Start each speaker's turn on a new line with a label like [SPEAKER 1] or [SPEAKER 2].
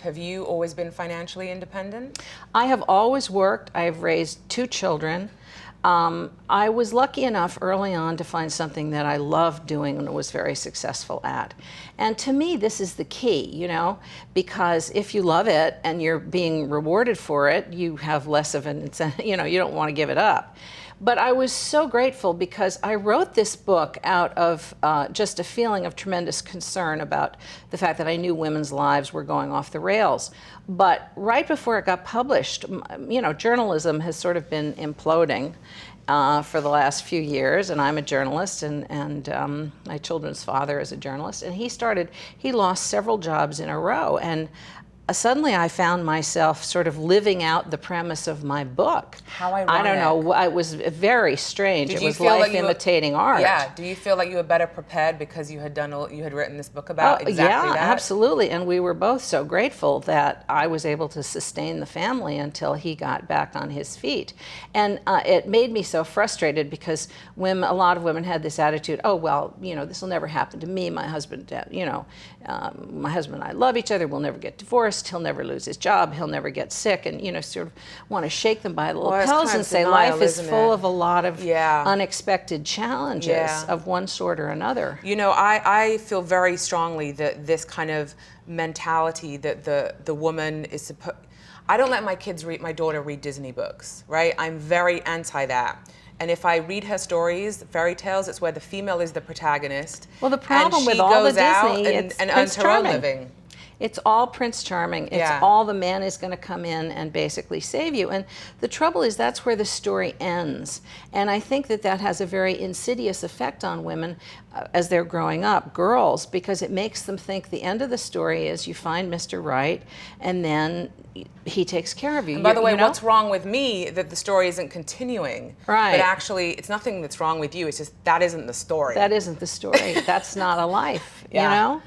[SPEAKER 1] Have you always been financially independent?
[SPEAKER 2] I have always worked. I have raised 2 children. I was lucky enough early on to find something that I loved doing and was very successful at. And to me, this is the key, you know, because if you love it and you're being rewarded for it, you have less of an incentive, you know, you don't want to give it up. But I was so grateful because I wrote this book out of just a feeling of tremendous concern about the fact that I knew women's lives were going off the rails. But right before it got published, you know, journalism has sort of been imploding for the last few years, and I'm a journalist, and my children's father is a journalist, and he lost several jobs in a row, and suddenly I found myself sort of living out the premise of my book.
[SPEAKER 1] How ironic.
[SPEAKER 2] I don't know, it was very strange. It was life imitating art.
[SPEAKER 1] Yeah, do you feel like you were better prepared because you had written this book about exactly that?
[SPEAKER 2] Yeah, absolutely, and we were both so grateful that I was able to sustain the family until he got back on his feet. And it made me so frustrated because a lot of women had this attitude, oh, well, you know, this will never happen to me. My husband, you know, my husband and I love each other, we'll never get divorced. He'll never lose his job. He'll never get sick, and you know, sort of want to shake them by the lapels and say life is full of a lot of unexpected challenges of one sort or another.
[SPEAKER 1] You know, I feel very strongly that this kind of mentality that the woman is supposed. I don't let my daughter read Disney books, right? I'm very anti that. And if I read her stories, fairy tales, it's where the female is the protagonist.
[SPEAKER 2] Well, the problem with all the Disney, it's
[SPEAKER 1] and
[SPEAKER 2] Prince
[SPEAKER 1] earns her own
[SPEAKER 2] Charming.
[SPEAKER 1] living.
[SPEAKER 2] It's all Prince Charming. It's all the man is going to come in and basically save you. And the trouble is that's where the story ends. And I think that that has a very insidious effect on women as they're growing up, girls, because it makes them think the end of the story is you find Mr. Right and then he takes care of you.
[SPEAKER 1] And by the way,
[SPEAKER 2] you know?
[SPEAKER 1] what's wrong with me that the story isn't continuing?
[SPEAKER 2] Right.
[SPEAKER 1] But actually, it's nothing that's wrong with you. It's just that isn't the story.
[SPEAKER 2] That isn't the story. That's not a life, you know?